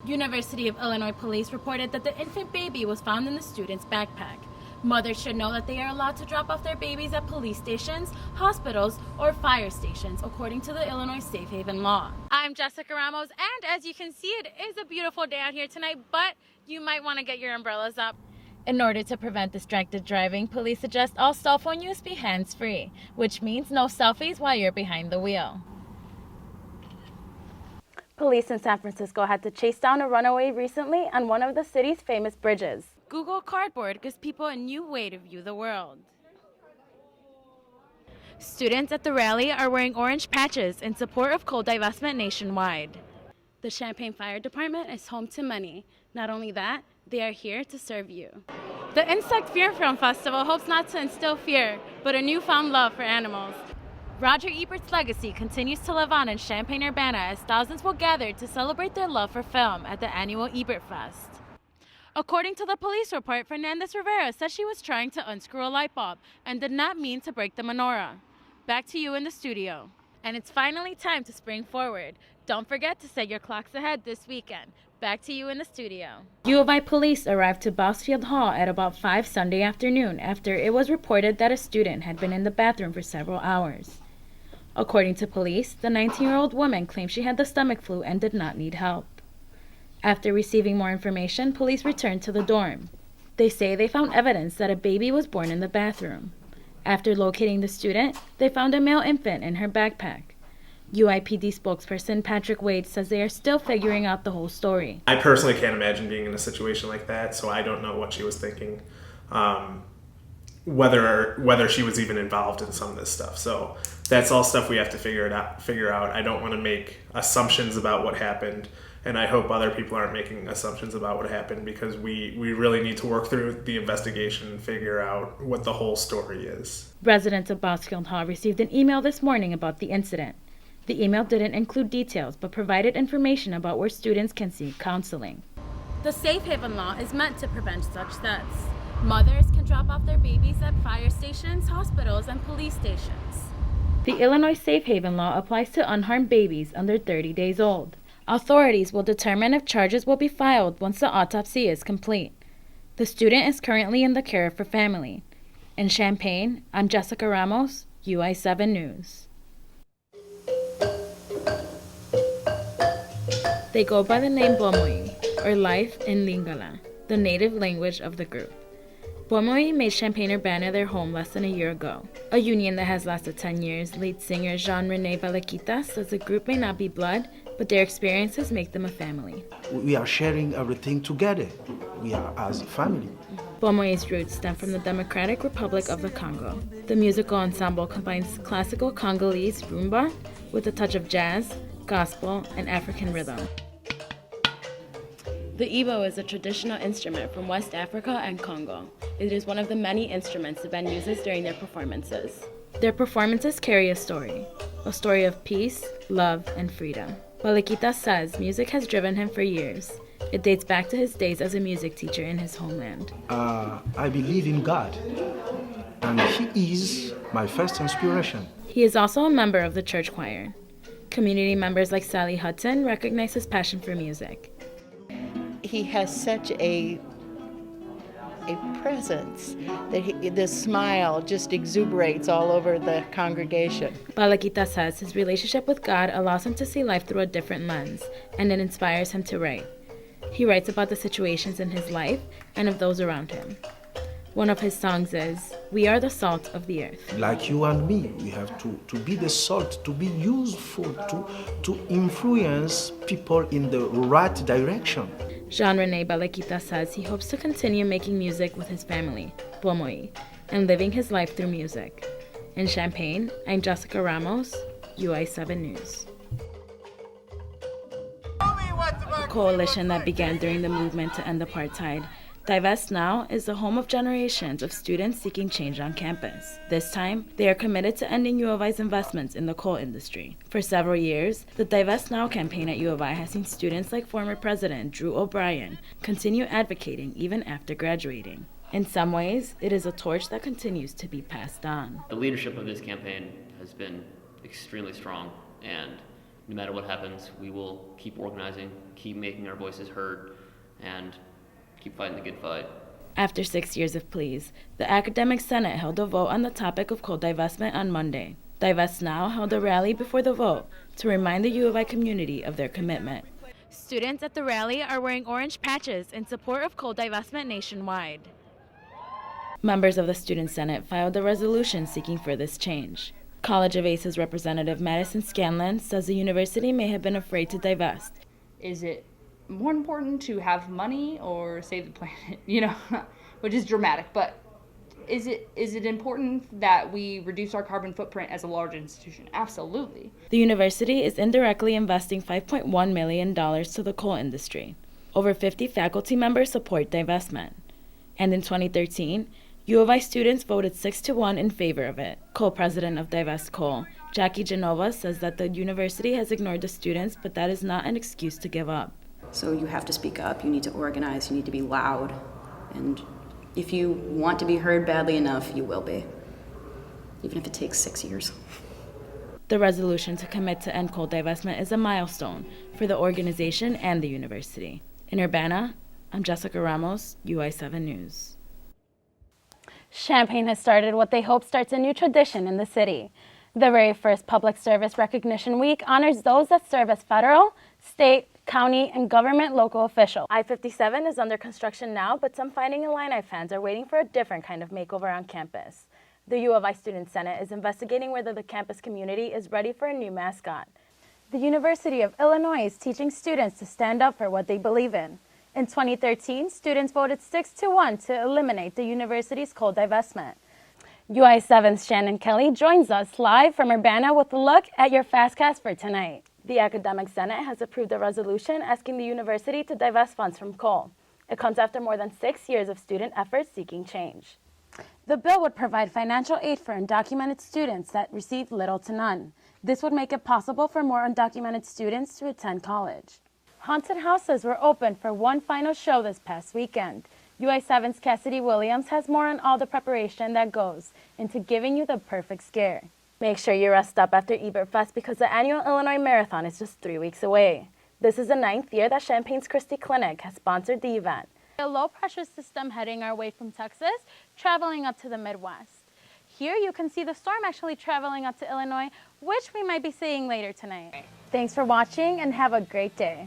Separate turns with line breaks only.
University of Illinois police reported that the infant baby was found in the student's backpack. Mothers should know that they are allowed to drop off their babies at police stations, hospitals, or fire stations, according to the Illinois Safe Haven law. I'm Jessica Ramos, and as you can see, it is a beautiful day out here tonight, but you might want to get your umbrellas up. In order to prevent distracted driving, police suggest all cell phone use be hands-free, which means no selfies while you're behind the wheel. Police in San Francisco had to chase down a runaway recently on one of the city's famous bridges. Google Cardboard gives people a new way to view the world. Students at the rally are wearing orange patches in support of coal divestment nationwide. The Champaign Fire Department is home to many. Not only that, they are here to serve you. The Insect Fear Film Festival hopes not to instill fear, but a newfound love for animals. Roger Ebert's legacy continues to live on in Champaign-Urbana as thousands will gather to celebrate their love for film at the annual Ebert Fest. According to the police report, Fernandez Rivera said she was trying to unscrew a light bulb and did not mean to break the menorah. Back to you in the studio. And it's finally time to spring forward. Don't forget to set your clocks ahead this weekend. Back to you in the studio. U of I police arrived to Bousfield Hall at about 5 Sunday afternoon after it was reported that a student had been in the bathroom for several hours. According to police, the 19-year-old woman claimed she had the stomach flu and did not need help. After receiving more information, police returned to the dorm. They say they found evidence that a baby was born in the bathroom. After locating the student, they found a male infant in her backpack. UIPD spokesperson Patrick Wade says they are still figuring out the whole story.
I personally can't imagine being in a situation like that, so I don't know what she was thinking, whether she was even involved in some of this stuff. So that's all stuff we have to figure out. I don't want to make assumptions about what happened, and I hope other people aren't making assumptions about what happened, because we really need to work through the investigation and figure out what the whole story is.
Residents of Bousfield Hall received an email this morning about the incident. The email didn't include details, but provided information about where students can seek counseling. The Safe Haven law is meant to prevent such deaths. Mothers can drop off their babies at fire stations, hospitals, and police stations. The Illinois Safe Haven law applies to unharmed babies under 30 days old. Authorities will determine if charges will be filed once the autopsy is complete. The student is currently in the care of her family. In Champaign, I'm Jessica Ramos, UI7 News. They go by the name Bomoi, or Life in Lingala, the native language of the group. Bomoi made Champaign-Urbana their home less than a year ago. A union that has lasted 10 years, lead singer Jean-René Balaquita says the group may not be blood, but their experiences make them a family.
We are sharing everything together. We are as a family.
Bomoi's roots stem from the Democratic Republic of the Congo. The musical ensemble combines classical Congolese rumba with a touch of jazz, gospel, and African rhythm. The Igbo is a traditional instrument from West Africa and Congo. It is one of the many instruments the band uses during their performances. Their performances carry a story of peace, love, and freedom. Balaquita says music has driven him for years. It dates back to his days as a music teacher in his homeland.
I believe in God, and He is my first inspiration.
He is also a member of the church choir. Community members like Sally Hudson recognize his passion for music.
He has such a presence that the smile just exuberates all over the congregation.
Balaquita says his relationship with God allows him to see life through a different lens, and it inspires him to write. He writes about the situations in his life and of those around him. One of his songs is, "We are the salt of the earth."
Like you and me, we have to be the salt, to be useful, to influence people in the right direction.
Jean-René Balaquita says he hopes to continue making music with his family, Bomoi, and living his life through music. In Champaign, I'm Jessica Ramos, UI7 News. A coalition that began during the movement to end apartheid, Divest Now is the home of generations of students seeking change on campus. This time, they are committed to ending U of I's investments in the coal industry. For several years, the Divest Now campaign at U of I has seen students like former President Drew O'Brien continue advocating even after graduating. In some ways, it is a torch that continues to be passed on.
The leadership of this campaign has been extremely strong, and no matter what happens, we will keep organizing, keep making our voices heard, and keep fighting the good fight.
After 6 years of pleas, the Academic Senate held a vote on the topic of coal divestment on Monday. Divest Now held a rally before the vote to remind the U of I community of their commitment. Students at the rally are wearing orange patches in support of coal divestment nationwide. Members of the Student Senate filed a resolution seeking for this change. College of ACE's representative Madison Scanlon says the university may have been afraid to divest.
Is it more important to have money or save the planet? Which is dramatic, but is it important that we reduce our carbon footprint as a large institution? Absolutely.
The university is indirectly investing $5.1 million to the coal industry. Over 50 faculty members support divestment. And in 2013, U of I students voted 6-1 in favor of it. Co-president of Divest Coal, Jackie Genova, says that the university has ignored the students, but that is not an excuse to give up.
So you have to speak up, you need to organize, you need to be loud, and if you want to be heard badly enough, you will be, even if it takes 6 years.
The resolution to commit to end coal divestment is a milestone for the organization and the university. In Urbana, I'm Jessica Ramos, UI7 News. Champaign has started what they hope starts a new tradition in the city. The very first Public Service Recognition Week honors those that serve as federal, state, county, and government local officials. I-57 is under construction now, but some Fighting Illini fans are waiting for a different kind of makeover on campus. The U of I Student Senate is investigating whether the campus community is ready for a new mascot. The University of Illinois is teaching students to stand up for what they believe in. In 2013, students voted 6-1 to eliminate the university's coal divestment. UI7's Shannon Kelly joins us live from Urbana with a look at your FastCast for tonight. The Academic Senate has approved a resolution asking the university to divest funds from coal. It comes after more than 6 years of student efforts seeking change. The bill would provide financial aid for undocumented students that receive little to none. This would make it possible for more undocumented students to attend college. Haunted houses were open for one final show this past weekend. UI7's Cassidy Williams has more on all the preparation that goes into giving you the perfect scare. Make sure you rest up after Ebertfest because the annual Illinois Marathon is just 3 weeks away. This is the 9th year that Champaign's Christie Clinic has sponsored the event. A low-pressure system heading our way from Texas, traveling up to the Midwest. Here you can see the storm actually traveling up to Illinois, which we might be seeing later tonight. Thanks for watching and have a great day.